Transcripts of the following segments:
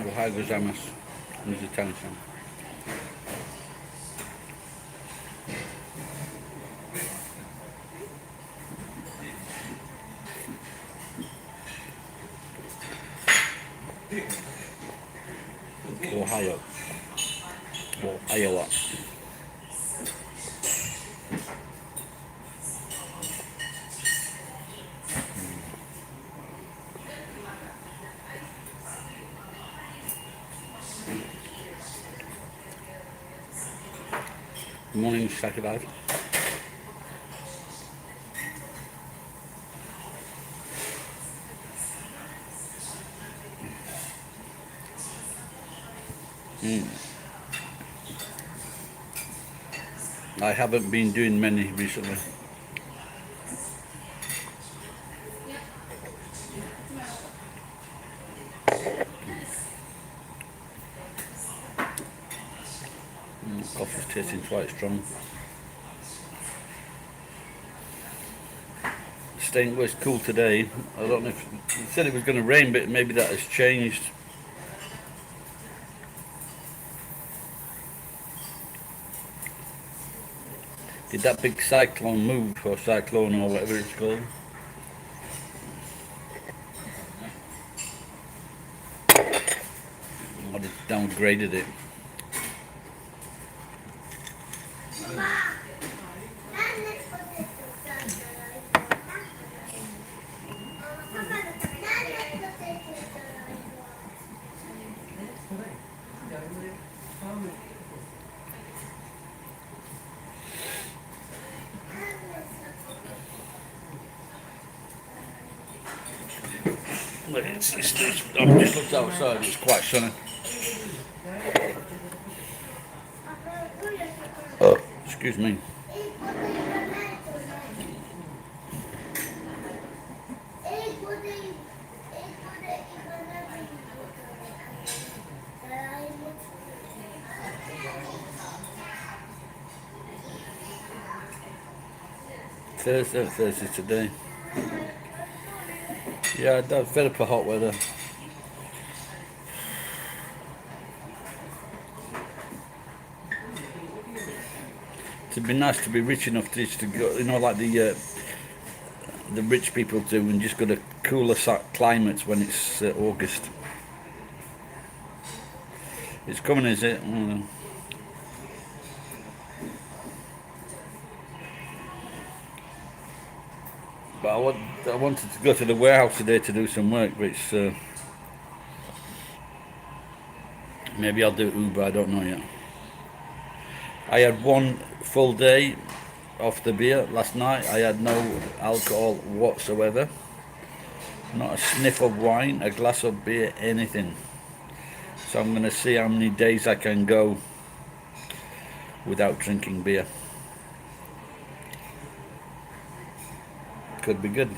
Ohayou gozaimasu. Mizutan-san. Ohio. Iowa. Good morning, Saturday. I haven't been doing many recently. Coffee's tasting quite strong. Staying where it's cool today. I don't know if it said it was going to rain, but maybe that has changed. Did that big cyclone move, or cyclone, or whatever it's called? Or they downgraded it. I've just looked outside, it's quite sunny. Excuse me. Thursday today. Yeah, I'm fed up for hot weather. It'd be nice to be rich enough to just to go, you know, like the rich people do, and just go to cooler climates when it's August. It's coming, is it? But I wanted to go to the warehouse today to do some work, but it's maybe I'll do Uber. I don't know yet. I had one full day off the beer last night. I had no alcohol whatsoever. Not a sniff of wine, a glass of beer, anything. So I'm going to see how many days I can go without drinking beer. Could be good.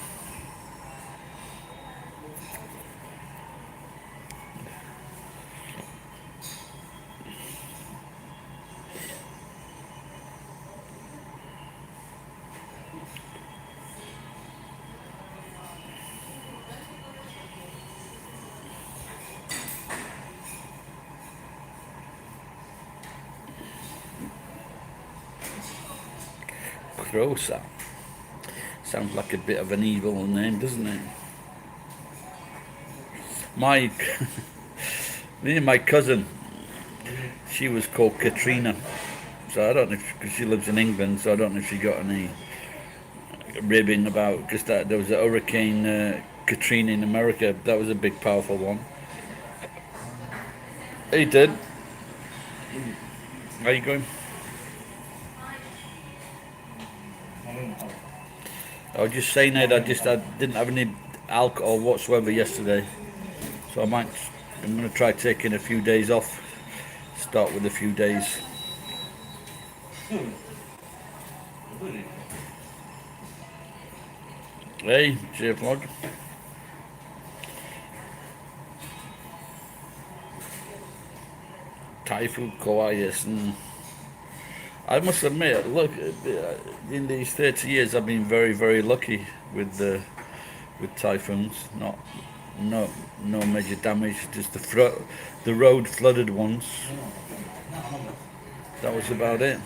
Crosa. Sounds like a bit of an evil name, doesn't it? My me and my cousin, she was called Katrina. So I don't know if, because she lives in England, so I don't know if she got any ribbing about, because there was a hurricane Katrina in America. That was a big, powerful one. He did. How you going? I was just saying that I didn't have any alcohol whatsoever yesterday, so I'm going to try taking a few days off. Start with a few days. Hey, J-Vlog. Thai food, Kauai, and I must admit, look, in these 30 years, I've been very, very lucky with typhoons. No major damage. Just the road flooded once. That was about it.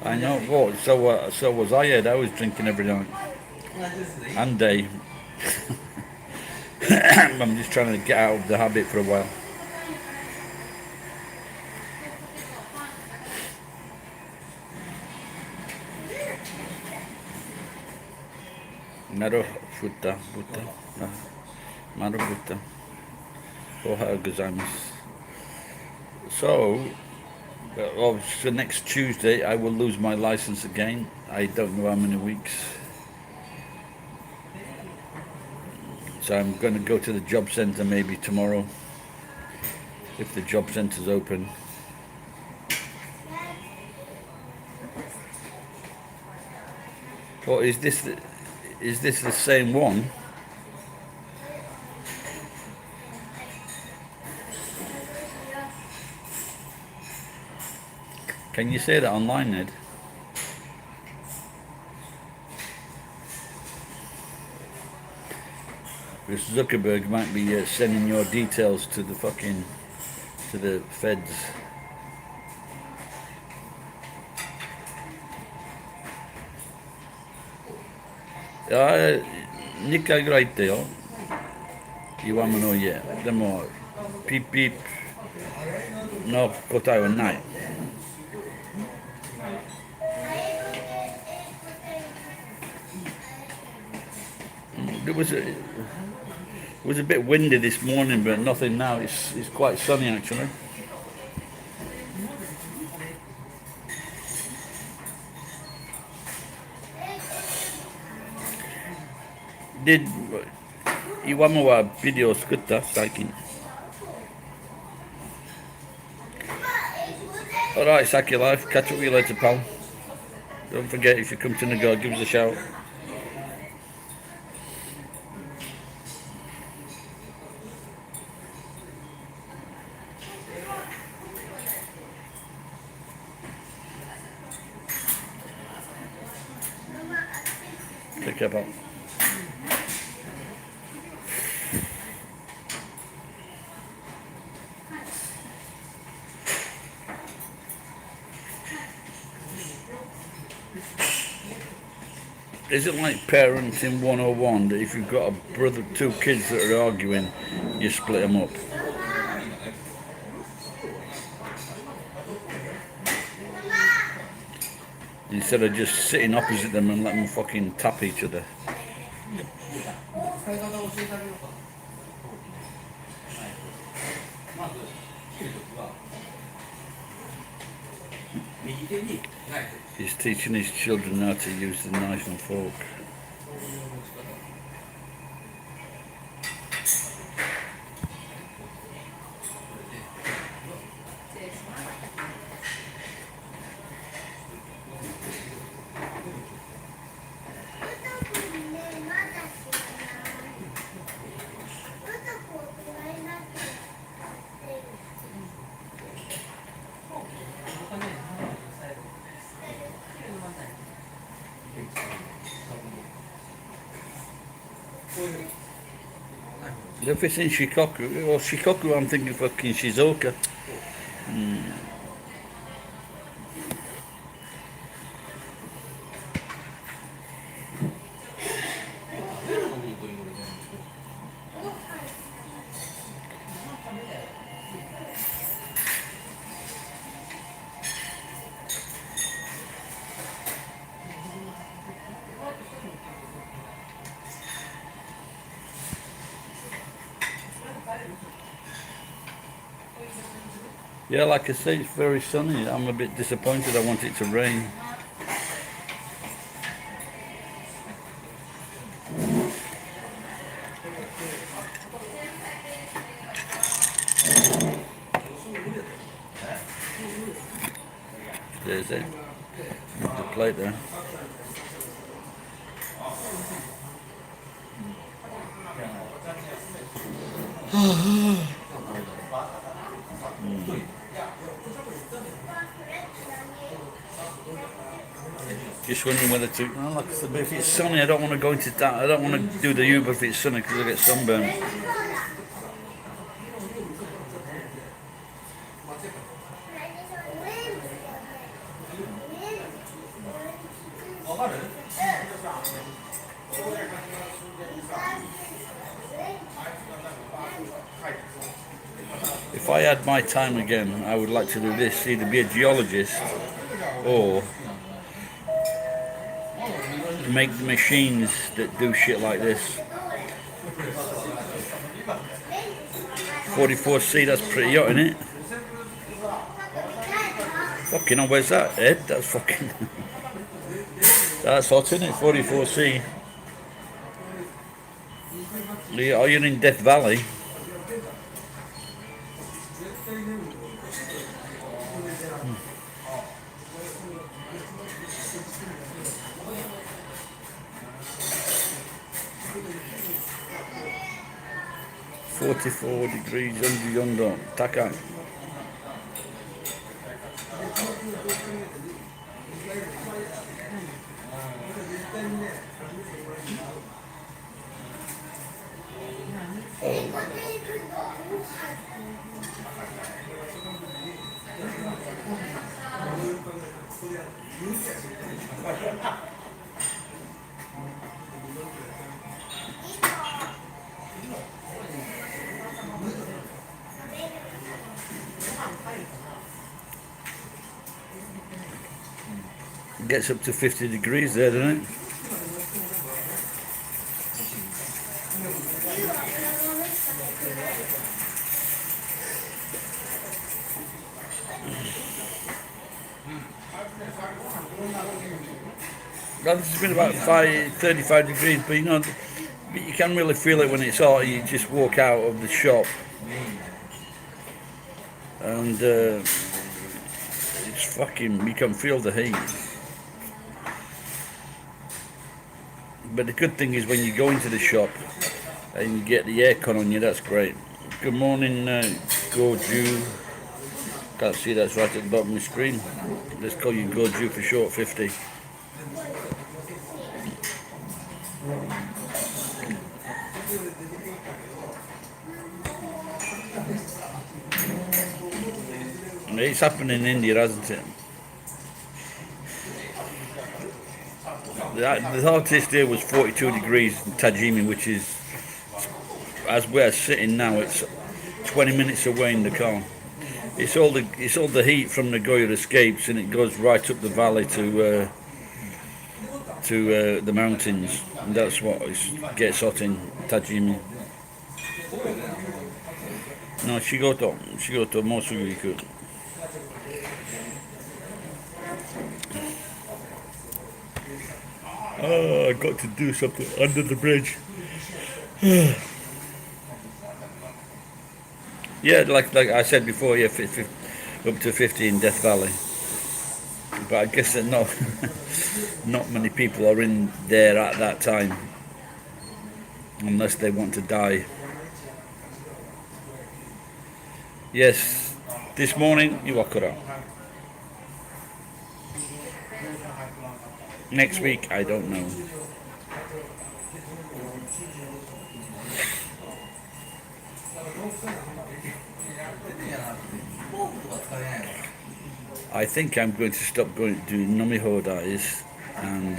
I know. Well, so was I. Ed. I was drinking every night and day. I'm just trying to get out of the habit for a while. Maro futa buta. Maro buta. Ohayou gozaimasu. So next Tuesday I will lose my license again. I don't know how many weeks. So I'm going to go to the job centre maybe tomorrow, if the job centre's open. Or is this the same one? Can you say that online, Ned? Because Zuckerberg might be sending your details to the feds. Nika great deal. You want to know yet? The more peep peep. No, kotai wa nai. It was a bit windy this morning, but nothing now. It's quite sunny actually. Did Iwama wa video skutta saikin? Alright, Saki Life, catch up with you later, pal. Don't forget, if you come to Nagoya, give us a shout. Take care, pal. Is it like parenting 101 that if you've got two kids that are arguing, you split them up? Instead of just sitting opposite them and letting them fucking tap each other. He's teaching his children how to use the knife and fork. If it's in Shikoku, or Shikoku, I'm thinking fucking Shizuoka. Yeah, like I say, it's very sunny. I'm a bit disappointed. I want it to rain. There's it. The plate there. Just wondering whether to. Well, like I said, if it's sunny, I don't want to go into that. I don't want to do the Uber if it's sunny because I get sunburned. If I had my time again, I would like to do this: either be a geologist or make the machines that do shit like this. 44C, that's pretty hot, isn't it? Fucking hell, where's that, Ed? That's fucking... That's hot, isn't it? 44C. Are you in Death Valley? ...44 degrees under yonder, Taka. Gets up to 50 degrees there, doesn't it? Well, this has been about 35 degrees, but you can really feel it when it's hot. You just walk out of the shop and it's fucking, you can feel the heat. But the good thing is when you go into the shop and you get the aircon on you, that's great. Good morning, Gorju. Can't see, that's right at the bottom of the screen. Let's call you Gorju for short, 50. It's happened in India, hasn't it? The hottest here was 42 degrees in Tajimi, which is, as we're sitting now, it's 20 minutes away in the car. It's all the heat from Nagoya escapes, and it goes right up the valley to the mountains, and that's what gets hot in Tajimi. No, Shigoto, Mosugu Iku. Oh, I got to do something under the bridge. Yeah, like I said before, yeah, up to 50 in Death Valley. But I guess that not many people are in there at that time, unless they want to die. Yes, this morning you walk around. Next week, I don't know. I think I'm going to stop going to do Numi Hodais and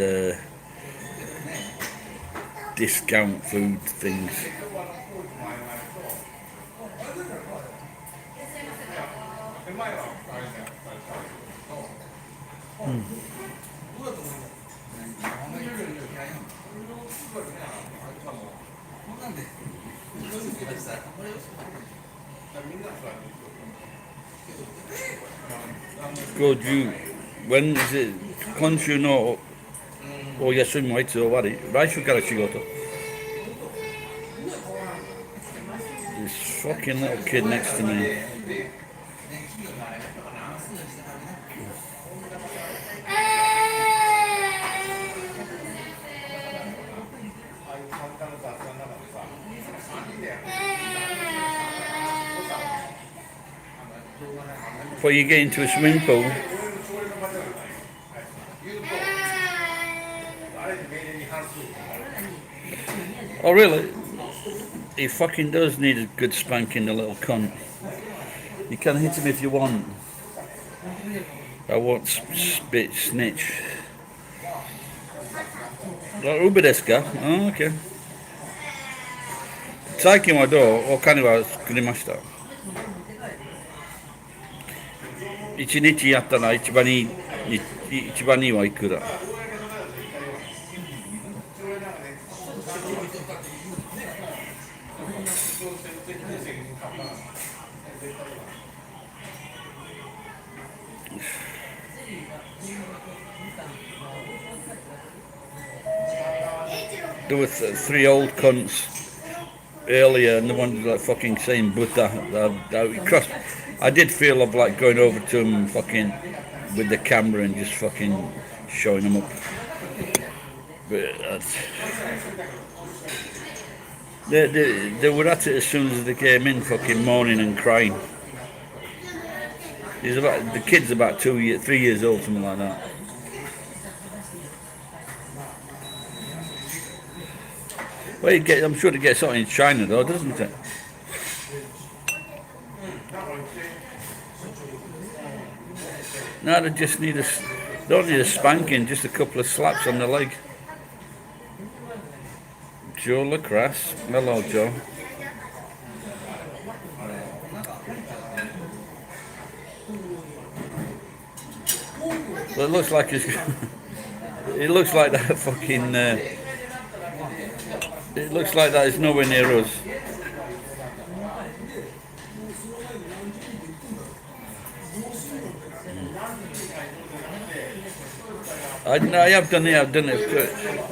discount food things. Good, you. When is it? 今週のお休みもいつ終わり？来週から仕事。This fucking little kid next to me. Before you get into a swimming pool. Oh really? He fucking does need a good spanking, the little cunt. You can hit him if you want. I won't spit snitch. ウブですか? Oh, okay. 最近はどう？お金は作りました。一日やったら一番いいはいくら？There were three old cunts earlier, and the one like fucking saying Buddha. I did feel of like going over to him fucking with the camera and just fucking showing them up. But they were at it as soon as they came in, fucking moaning and crying. The kid's about 3 years old, something like that. Well, I'm sure it gets something in China though, doesn't it? No, they just don't need a spanking, just a couple of slaps on the leg. Joe Lacrasse. Hello, Joe. Well, it looks like it looks like that fucking. It looks like that is nowhere near us. I have done it. I've done it.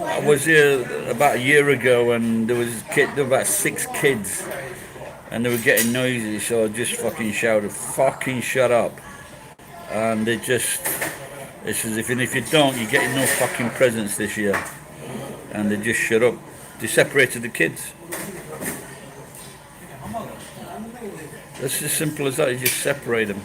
I was here about a year ago, and there were about 6 kids, and they were getting noisy. So I just fucking shouted, "Fucking shut up!" And it's as if you don't, you're getting no fucking presents this year. And they just shut up. They separated the kids. That's as simple as that. You just separate them.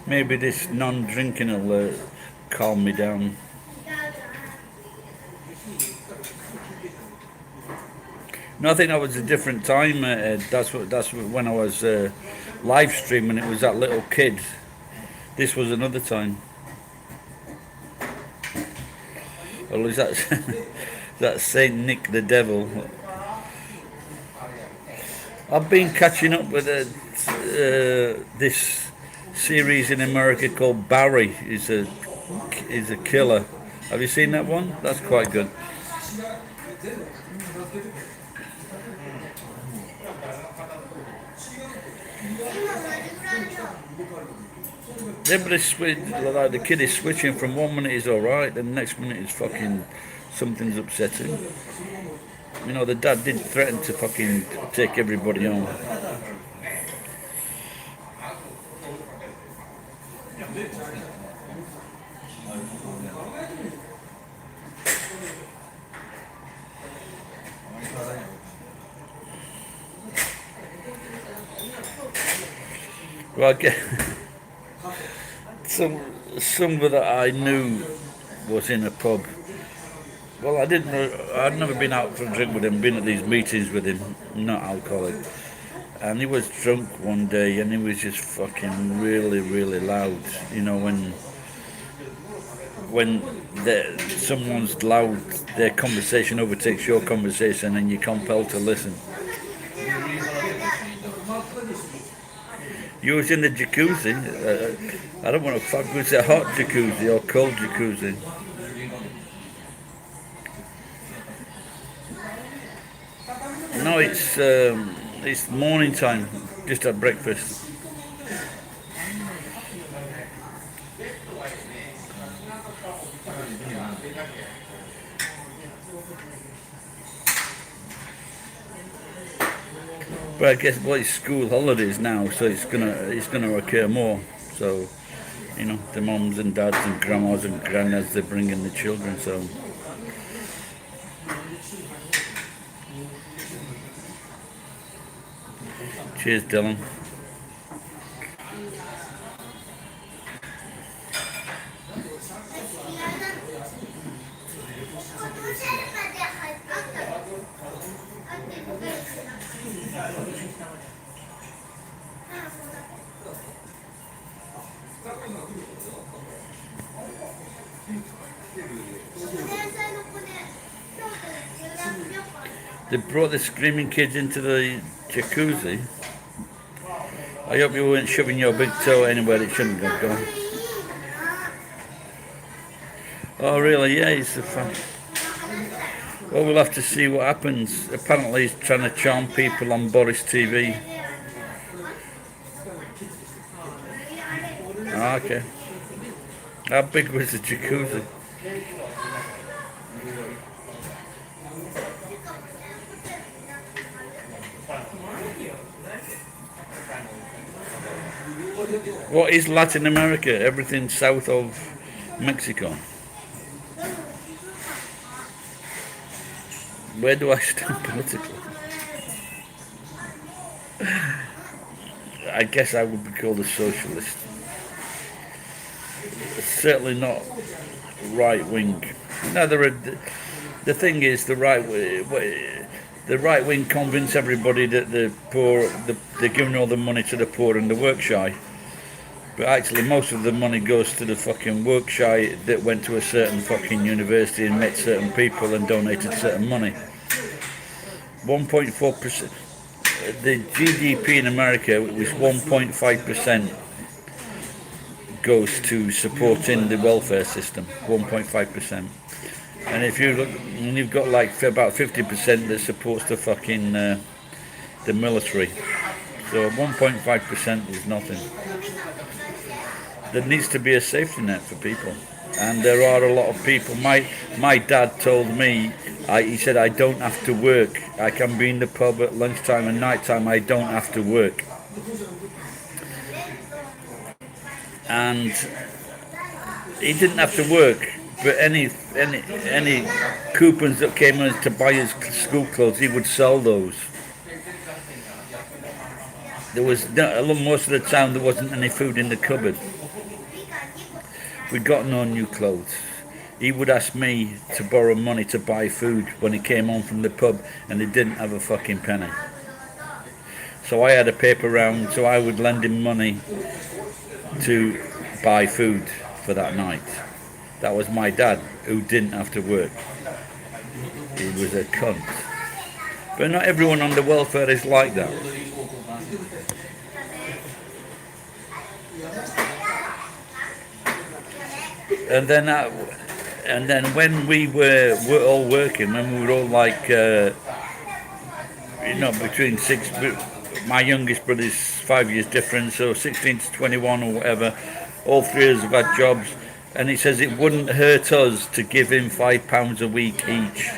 Maybe this non-drinking will calm me down. No, I think that was a different time. That's when I was live streaming. It was that little kid. This was another time. Or is that that Saint Nick the Devil? I've been catching up with this series in America called Barry. Is a killer. Have you seen that one? That's quite good. Yeah, but like the kid is switching from 1 minute he's alright, then the next minute is fucking something's upsetting. You know, the dad did threaten to fucking take everybody home. Well, I get some that I knew was in a pub. Well, I didn't know. I'd never been out for a drink with him. Been at these meetings with him, not alcoholic. And he was drunk one day, and he was just fucking really, really loud. You know, when someone's loud, their conversation overtakes your conversation, and you're compelled to listen. You was in the jacuzzi. I don't want to fuck. Was it a hot jacuzzi or cold jacuzzi? No, it's morning time. Just at breakfast. But I guess it's school holidays now, so it's gonna occur more. So, you know, the mums and dads and grandmas and granddads, they're bringing the children. So. Cheers, Dylan. They brought the screaming kids into the jacuzzi. I hope you weren't shoving your big toe anywhere it shouldn't have gone. Oh really? Yeah, he's a fan. Well, we'll have to see what happens. Apparently he's trying to charm people on Boris TV. Ah, okay. How big was the jacuzzi? What is Latin America? Everything south of Mexico. Where do I stand politically? I guess I would be called a socialist. Certainly not right wing. No, the thing is, the right wing convince everybody that the poor, they're giving all the money to the poor and the work shy. But actually, most of the money goes to the fucking work shy that went to a certain fucking university and met certain people and donated certain money. 1.4%. The GDP in America was 1.5% goes to supporting the welfare system. 1.5%. And if you look, and you've got like about 50% that supports the fucking the military. So 1.5% is nothing. There needs to be a safety net for people, and there are a lot of people. My dad told me, he said, I don't have to work. I can be in the pub at lunchtime and nighttime. I don't have to work. And he didn't have to work, but any coupons that came in to buy his school clothes, he would sell those. There was most of the time there wasn't any food in the cupboard. We got no new clothes. He would ask me to borrow money to buy food when he came home from the pub, and he didn't have a fucking penny. So I had a paper round, so I would lend him money to buy food for that night. That was my dad, who didn't have to work. He was a cunt. But not everyone on the welfare is like that. And then, when we were all working, when we were all like, between six. My youngest brother's 5 years difference, so 16 to 21 or whatever. All three of us have had jobs, and he says it wouldn't hurt us to give him £5 a week each.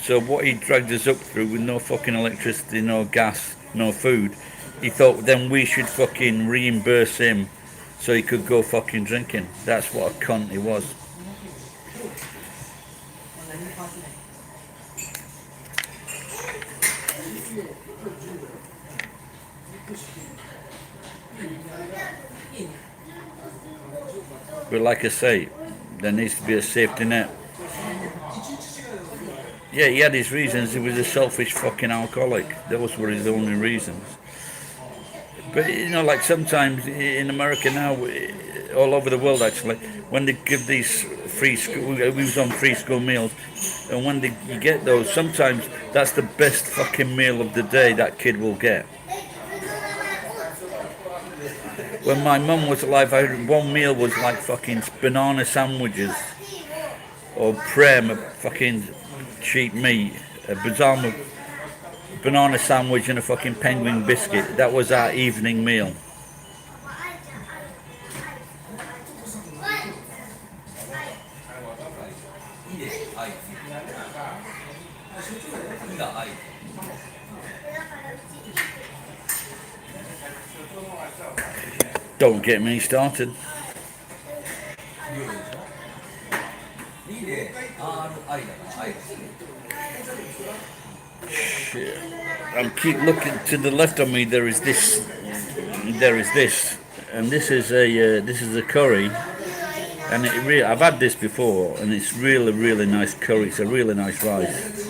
So what he dragged us up through with no fucking electricity, no gas, no food, he thought then we should fucking reimburse him so he could go fucking drinking. That's what a cunt he was. But like I say, there needs to be a safety net. Yeah, he had his reasons. He was a selfish fucking alcoholic. Those were his only reasons. But like sometimes in America now, all over the world actually, when they give these free school, we was on free school meals, and when you get those, sometimes that's the best fucking meal of the day that kid will get. When my mum was alive, one meal was like fucking banana sandwiches or prem, fucking cheap meat, a banana sandwich and a fucking penguin biscuit. That was our evening meal. Don't get me started. Shit. I keep looking to the left of me. There is this, and this is a curry, and I've had this before, and it's really nice curry. It's a really nice rice.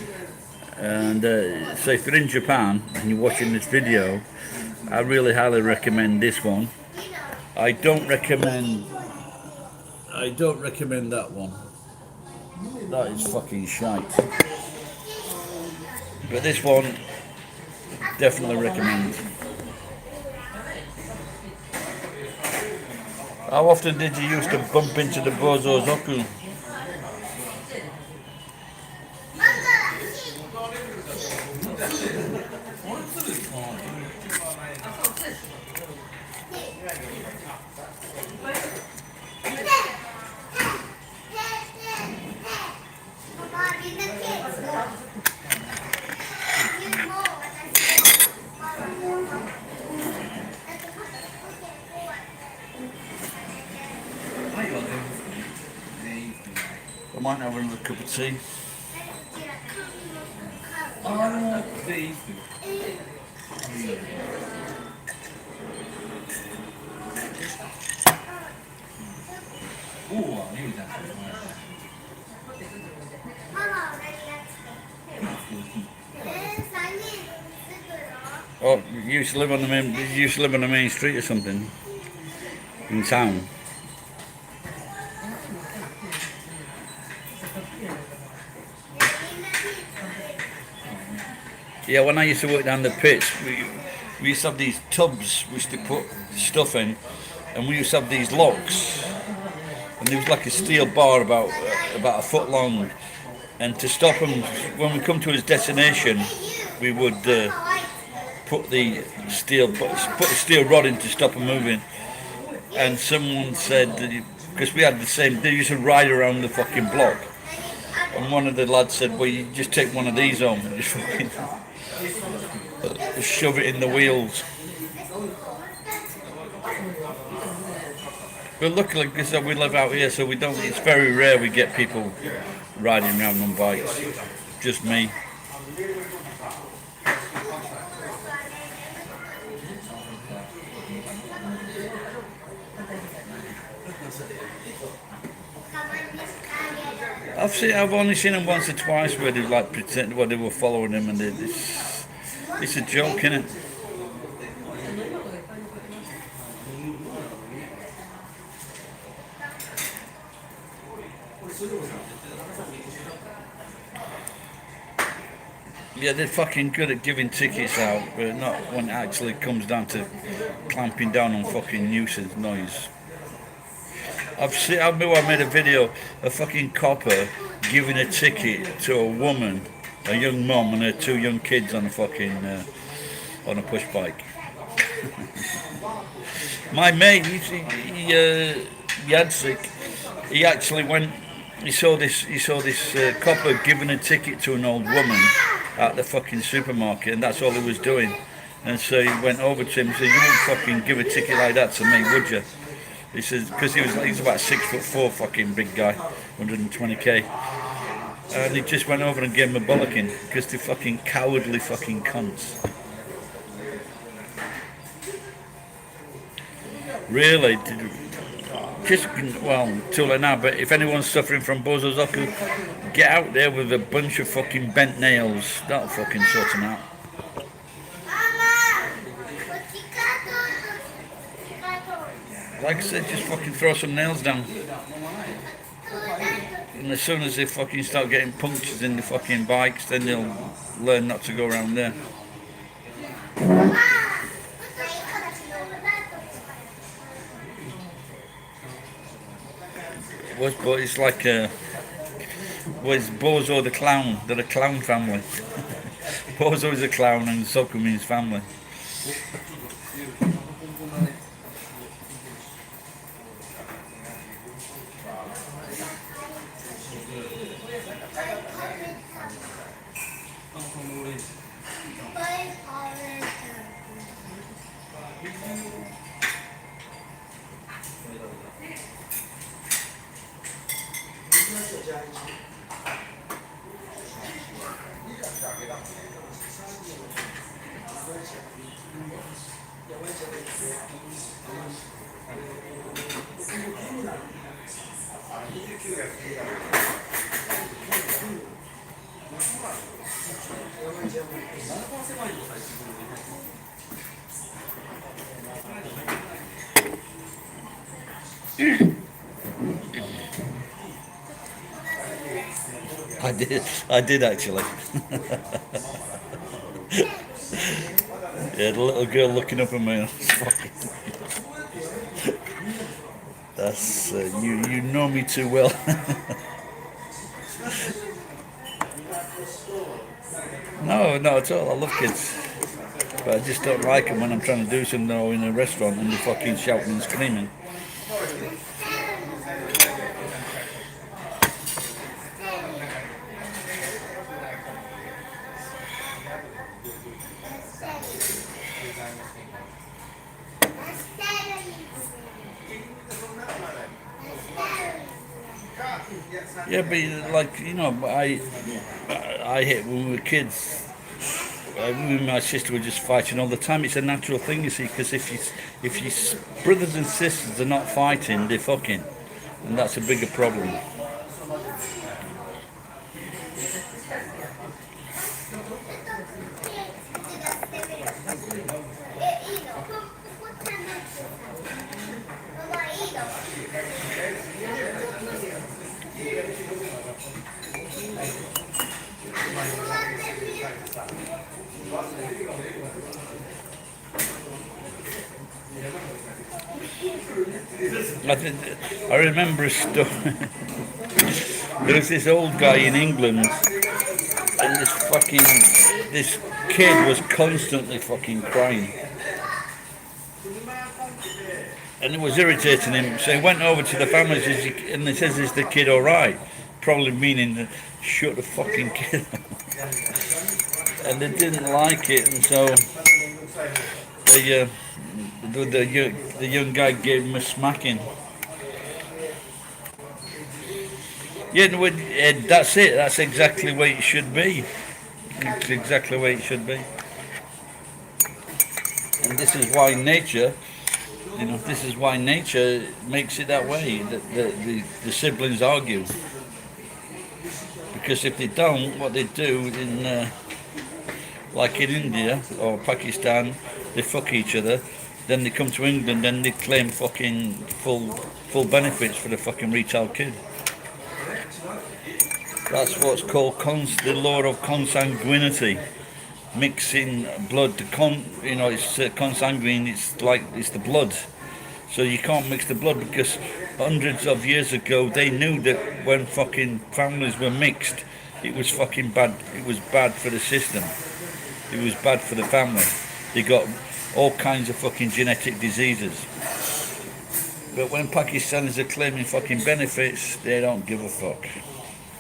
And so if you're in Japan and you're watching this video, I really highly recommend this one. I don't recommend that one. That is fucking shite. But this one, definitely recommend. How often did you used to bump into the Bozo Zoku? I might have another cup of tea. Oh, you used to live on the main street or something in town. Yeah, when I used to work down the pits, we used to have these tubs we used to put stuff in, and we used to have these locks, and there was like a steel bar about a foot long, and to stop him when we come to his destination, we would put the steel rod in to stop him moving. And someone said, because we had the same, they used to ride around the fucking block, and one of the lads said, well, you just take one of these home and just fucking shove it in the wheels. But luckily, because we live out here, so we don't. It's very rare we get people riding around on bikes. Just me. I've only seen them once or twice where they like pretend they were following him, and it's a joke, isn't it? Yeah, they're fucking good at giving tickets out, but not when it actually comes down to clamping down on fucking nuisance noise. I remember I made a video, a fucking copper giving a ticket to a woman, a young mum and her two young kids on a fucking, on a push bike. My mate, Jacek, he actually went. He saw this copper giving a ticket to an old woman at the fucking supermarket, and that's all he was doing. And so he went over to him and said, "You wouldn't fucking give a ticket like that to me, would you?" He says, because he's about 6'4", fucking big guy, 120k. And he just went over and gave him a bollocking because they're fucking cowardly fucking cunts. Really, just, well, too late now, but if anyone's suffering from Bosozoku, get out there with a bunch of fucking bent nails. That'll fucking sort them out. Like I said, just fucking throw some nails down. And as soon as they fucking start getting punctures in the fucking bikes, then they'll learn not to go around there. But it's like it's Bozo the clown. They're a clown family. Bozo is a clown and Zoku means family. I did actually. Yeah, the little girl looking up at me. That's you know me too well. No, not at all. I love kids, but I just don't like them when I'm trying to do something in a restaurant and they're fucking shouting and screaming. Yeah, but like I hit when we were kids. Me and my sister were just fighting all the time. It's a natural thing, you see, because if your brothers and sisters are not fighting, they're fucking, and that's a bigger problem. I remember a story. There was this old guy in England, and this kid was constantly fucking crying, and it was irritating him. So he went over to the family and he says, "Is the kid all right?" Probably meaning that shut the fucking kid up. And they didn't like it, and so the young guy gave him a smacking. Yeah, that's it. That's exactly the way it should be. It's exactly the way it should be. And this is why nature, this is why nature makes it that way. The siblings argue. Because if they don't, what they do like in India or Pakistan, they fuck each other. Then they come to England and they claim fucking full benefits for the fucking retail kid. That's what's called the law of consanguinity. Mixing blood to it's consanguine. It's the blood. So you can't mix the blood because hundreds of years ago they knew that when fucking families were mixed, it was fucking bad. It was bad for the system. It was bad for the family. They got all kinds of fucking genetic diseases. But when Pakistanis are claiming fucking benefits, they don't give a fuck.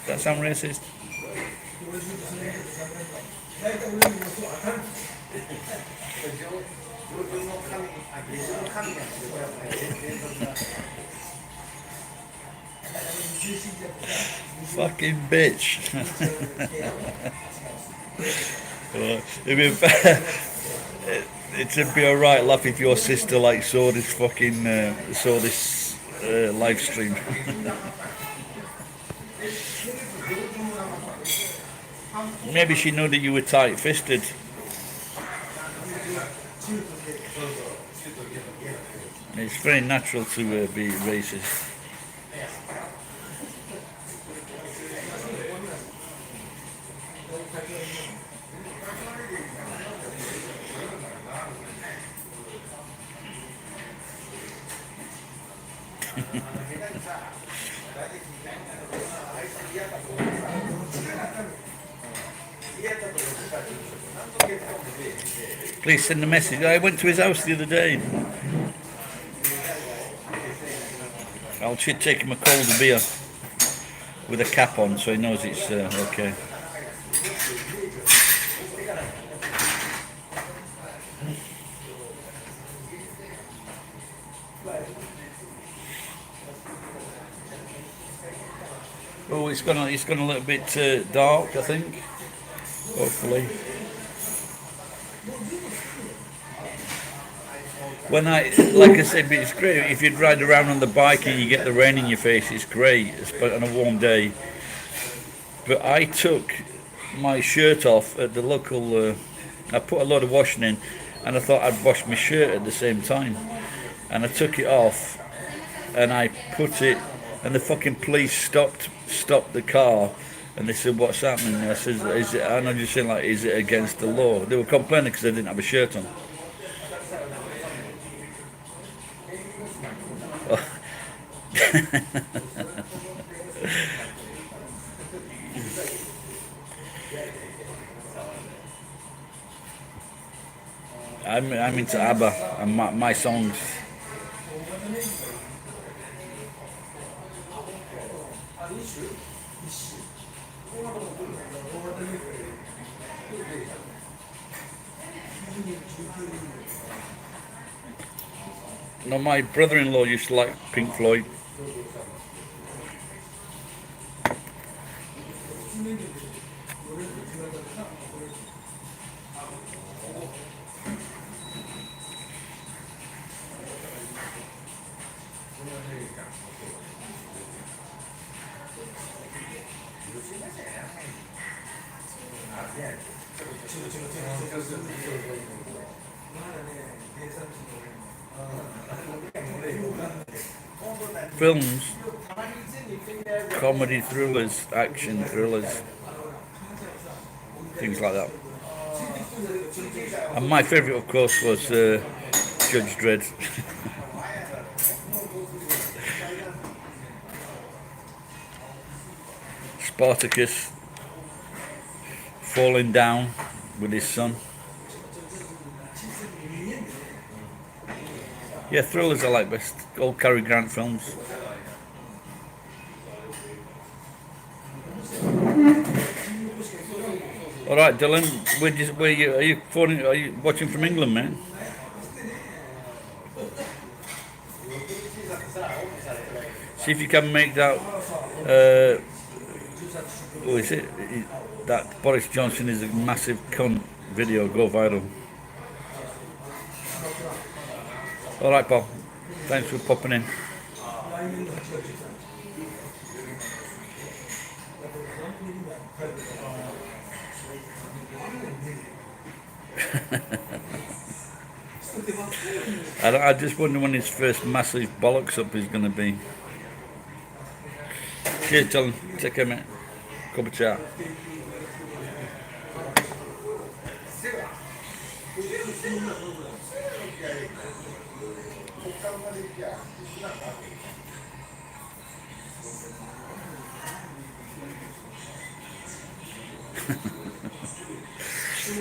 Does that sound racist? Fucking bitch. It'd be alright laugh if your sister saw this fucking live stream. Maybe she knew that you were tight-fisted. It's very natural to be racist. Please send a message. I went to his house the other day. I'll take him a cold beer with a cap on so he knows it's okay. Oh, it's gone a little bit dark, I think. Hopefully. Like I said, it's great if you ride around on the bike and you get the rain in your face. It's great, on a warm day. But I took my shirt off at the local. I put a lot of washing in, and I thought I'd wash my shirt at the same time. And I took it off, and I put it, and the fucking police stopped the car, and they said, "What's happening?" And I said, "Is it?" And I'm just saying, "Is it against the law?" They were complaining because I didn't have a shirt on. I'm into ABBA and my songs. No, my brother-in-law used to like Pink Floyd. Films, comedy thrillers, action thrillers, things like that. And my favourite, of course, was Judge Dredd. Spartacus falling down with his son. Yeah, thrillers I like best. Old Cary Grant films. All right, Dylan, are you watching from England, man? See if you can make that. Is it that Boris Johnson is a massive cunt video go viral? All right, Paul. Thanks for popping in. I just wonder when his first massive bollocks up is going to be. Cheers, Dylan. Take care, mate. cup of chat.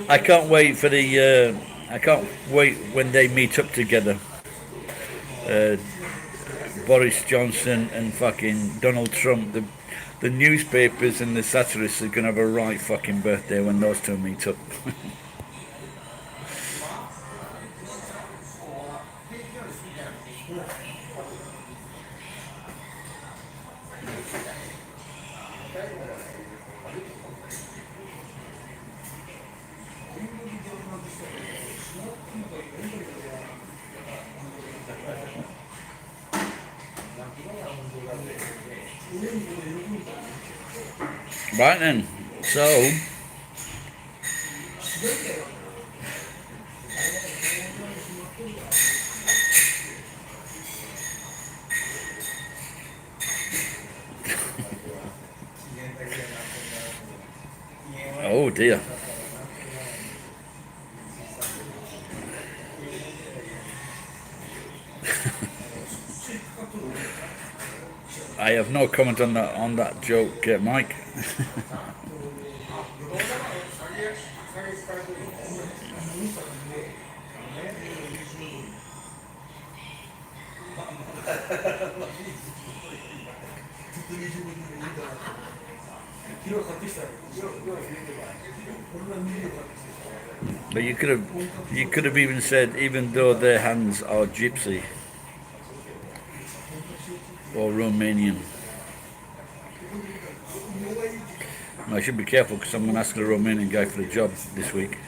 I can't wait for the. I can't wait when they meet up together. Uh, Boris Johnson and fucking Donald Trump. The newspapers and the satirists are gonna have a right fucking birthday when those two meet up. Right then, so oh dear. I have no comment on that joke, Mike. But you could have even said, even though their hands are gypsy or Romanian. I should be careful because I'm asking a Romanian guy for a job this week.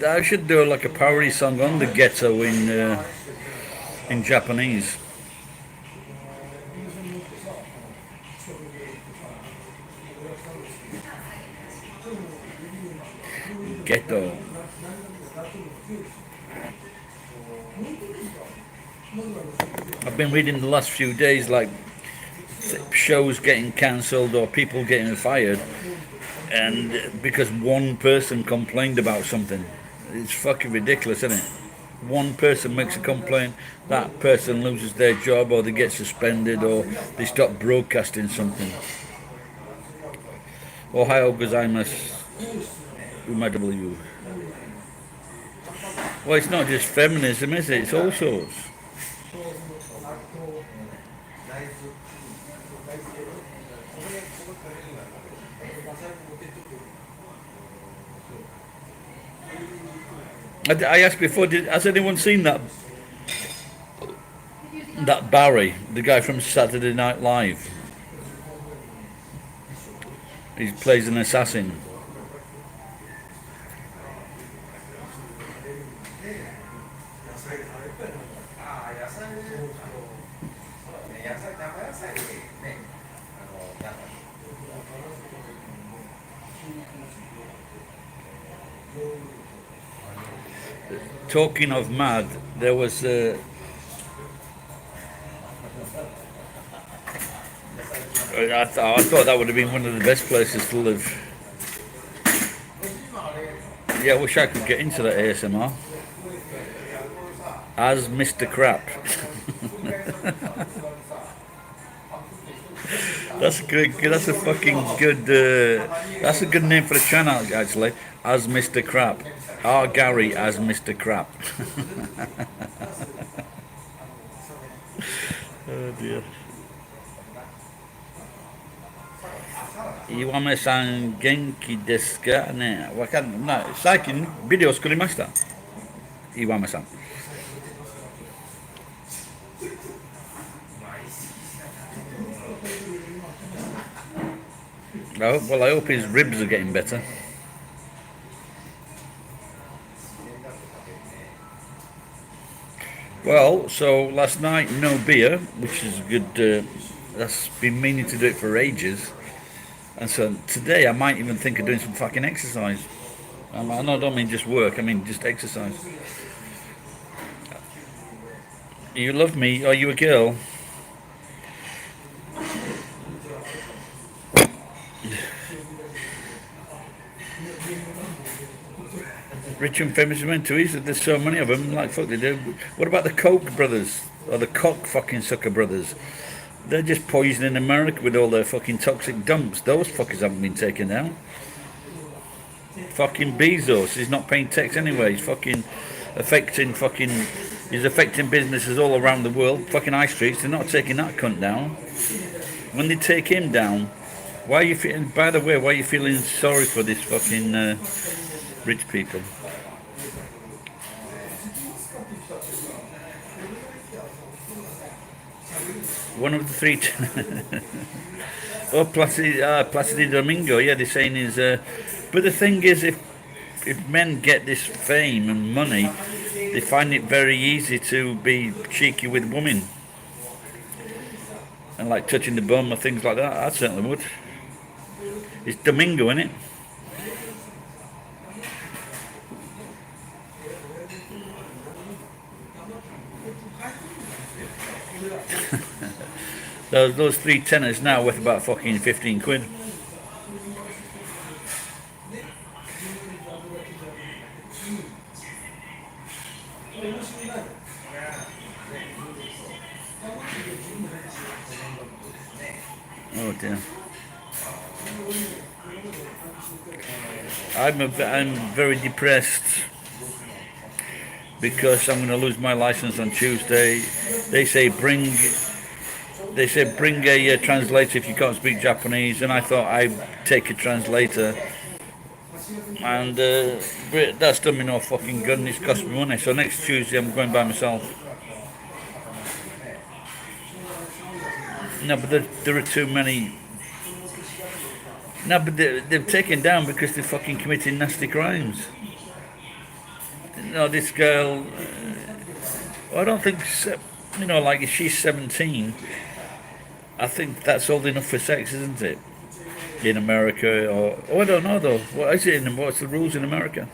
I should do like a parody song on the ghetto in Japanese. Ghetto. I've been reading the last few days like shows getting cancelled or people getting fired, and because one person complained about something. It's fucking ridiculous, isn't it? One person makes a complaint, that person loses their job or they get suspended or they stop broadcasting something. Ohio gozaimasu. Umadw. Well, it's not just feminism, is it? It's all sorts. I asked before, has anyone seen that Barry, the guy from Saturday Night Live? He plays an assassin. Talking of mad, there was I thought that would have been one of the best places to live. Yeah, I wish I could get into that ASMR. As Mr. Crap. That's good. That's a fucking good. That's a good name for a channel, actually. As Mr. Crap. R. Gary as Mr. Crap. Oh dear. Iwame-san genki desu kaね。わかんない。最近ビデオ作りました。Iwame-san. Oh, well, I hope his ribs are getting better. Well, so last night, no beer, which is good. That's been meaning to do it for ages. And so today, I might even think of doing some fucking exercise. I don't mean just work, I mean just exercise. You love me? Are you a girl? Rich and famous men too easy. There's so many of them. Like fuck they do. What about the Koch brothers or the cock fucking sucker brothers? They're just poisoning America with all their fucking toxic dumps. Those fuckers haven't been taken down. Fucking Bezos is not paying tax anyway. He's fucking affecting He's affecting businesses all around the world. Fucking high streets. They're not taking that cunt down. When they take him down, why are you feeling? By the way, why are you feeling sorry for this fucking rich people? One of the three. Oh, Placido Domingo. Yeah, they're saying is. But the thing is, if men get this fame and money, they find it very easy to be cheeky with women and like touching the bum or things like that. I certainly would. It's Domingo, isn't it? Those three tenors now worth about fucking 15 quid. Oh dear. I'm very depressed because I'm going to lose my license on Tuesday. They say bring a translator if you can't speak Japanese, and I thought I'd take a translator, and but that's done me no fucking good, and it's cost me money. So next Tuesday I'm going by myself. No, but there are too many. No, but they've taken down because they're fucking committing nasty crimes. No, this girl. I don't think. Like if she's 17, I think that's old enough for sex, isn't it? In America, or I don't know though. What is it? What's the rules in America?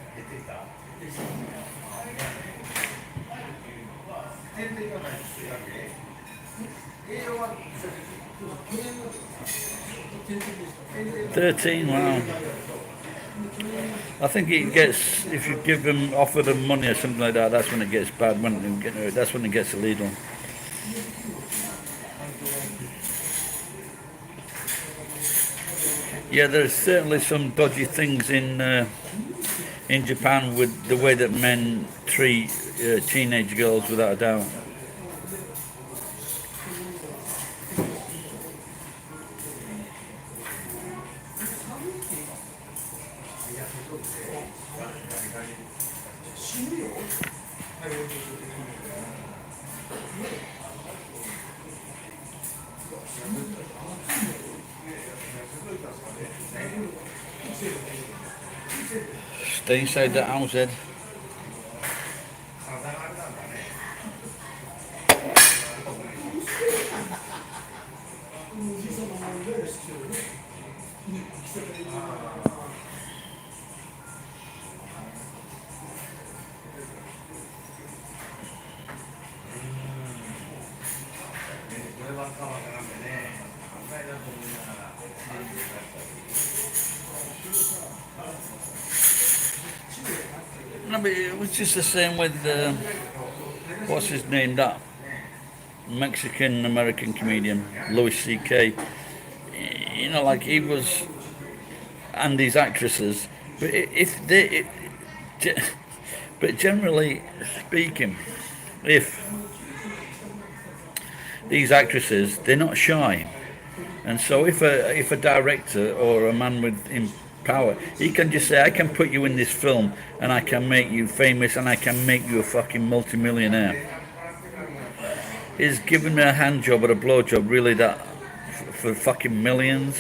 $13, wow. I think it gets, if you offer them money or something like that, that's when it gets bad. That's when it gets illegal. Yeah, there's certainly some dodgy things in Japan with the way that men treat teenage girls, without a doubt. Stay inside the house, Ed. No, but it was just the same with what's his name, that Mexican American comedian Louis C.K. Like he was, and these actresses, but but generally speaking, if these actresses, they're not shy. And so if a director or a man with in power, he can just say, I can put you in this film and I can make you famous and I can make you a fucking multimillionaire. Is giving me a hand job or a blow job really that for fucking millions?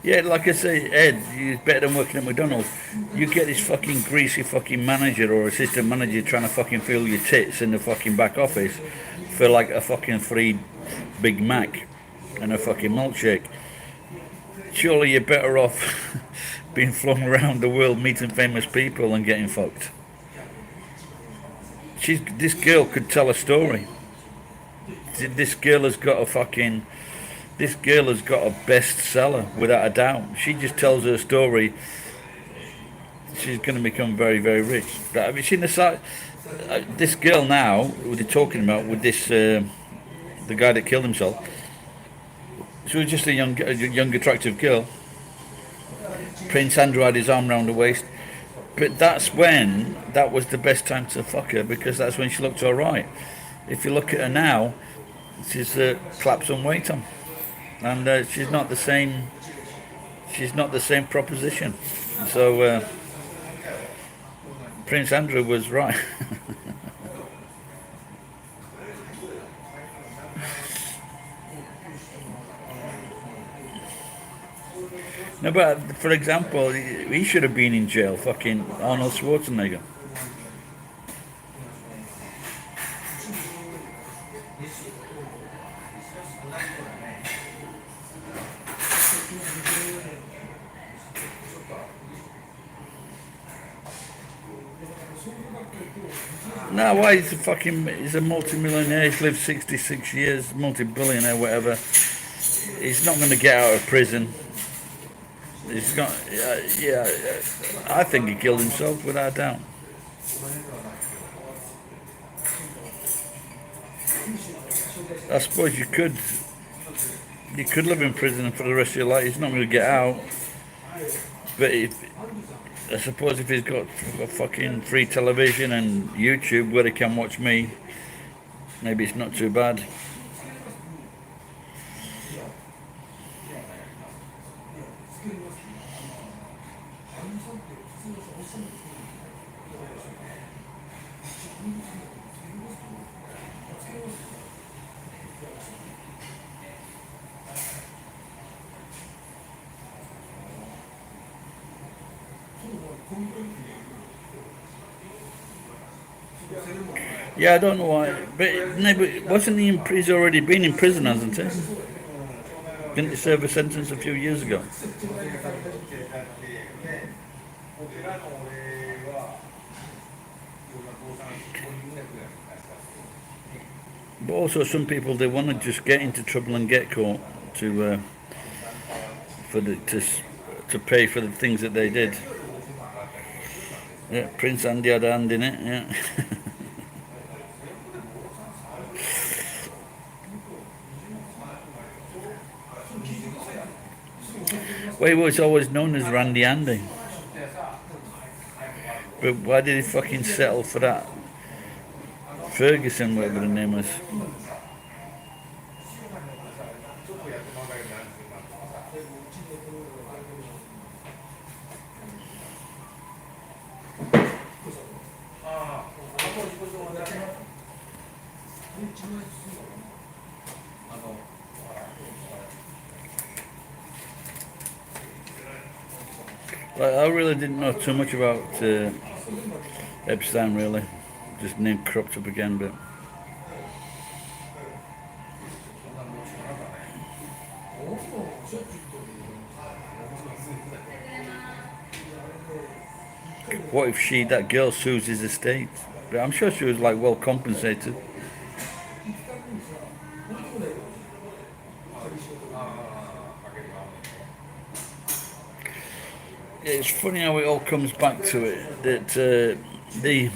Yeah, like I say, Ed, it's better than working at McDonald's. You get this fucking greasy fucking manager or assistant manager trying to fucking fill your tits in the fucking back office for like a fucking free Big Mac and a fucking milkshake. Surely you're better off being flown around the world meeting famous people and getting fucked. This girl could tell a story. This girl has got a fucking This girl has got a bestseller without a doubt. She just tells her story. She's going to become very, very rich. But have you seen the side? This girl now, who they're talking about with this, the guy that killed himself. She was just a young, attractive girl. Prince Andrew had his arm round her waist. But that was the best time to fuck her because that's when she looked all right. If you look at her now, she's clapped some weight on. And she's not the same. She's not the same proposition. So Prince Andrew was right. No, but for example, he should have been in jail. Fucking Arnold Schwarzenegger. No, why he's a multi-millionaire, he's lived 66 years, multi-billionaire, whatever. He's not going to get out of prison. He's got, yeah, I think he killed himself without a doubt. I suppose you could live in prison for the rest of your life. He's not going to get out. But I suppose if he's got a fucking free television and YouTube where he can watch me, maybe it's not too bad. Yeah, I don't know why, but no, but wasn't he in prison? He's already been in prison, hasn't he? Didn't he serve a sentence a few years ago? But also, some people they want to just get into trouble and get caught to to pay for the things that they did. Yeah, Prince Andy had a hand in it. Yeah. Well, he was always known as Randy Andy. But why did he fucking settle for that? Ferguson, whatever the name was. I really didn't know too much about Epstein, really. Just name cropped up again, but. What if that girl sues his estate? But I'm sure she was like well compensated. It's funny how it all comes back to it, that the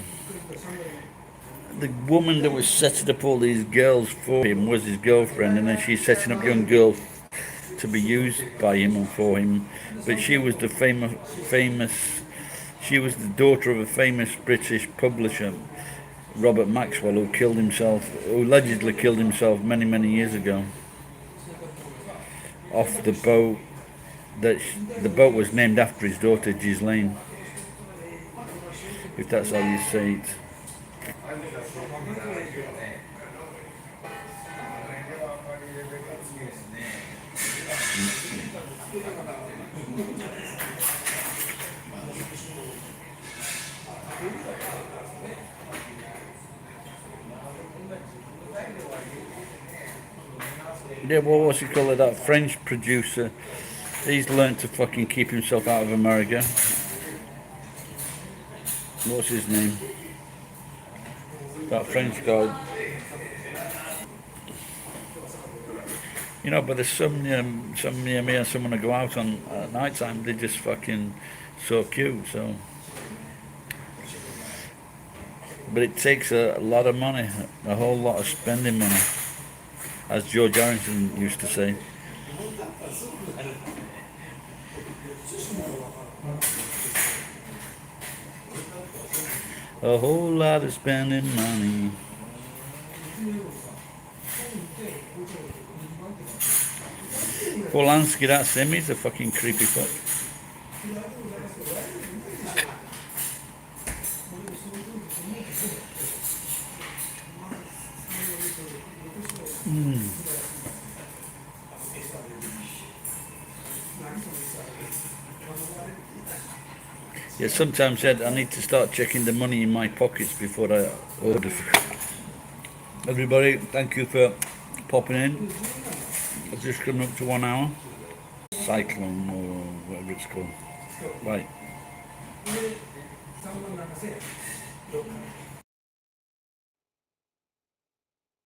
woman that was setting up all these girls for him was his girlfriend, and then she's setting up young girls to be used by him and for him. But she was the famous. She was the daughter of a famous British publisher, Robert Maxwell, who allegedly killed himself many, many years ago off the boat. The boat was named after his daughter Ghislaine, if that's how you say it. Yeah, what was he called? That French producer. He's learned to fucking keep himself out of America. What's his name? That French guy. You know, but there's some near me and someone to go out on at night time. They're just fucking so cute. So, but it takes a lot of money, a whole lot of spending money, as George Harrison used to say. A whole lot of spending money. Polanski, that's him. He's a fucking creepy fuck. Yeah, sometimes Ed, I need to start checking the money in my pockets before I order. Everybody, thank you for popping in. I've just come up to 1 hour. Cyclone or whatever it's called. Right.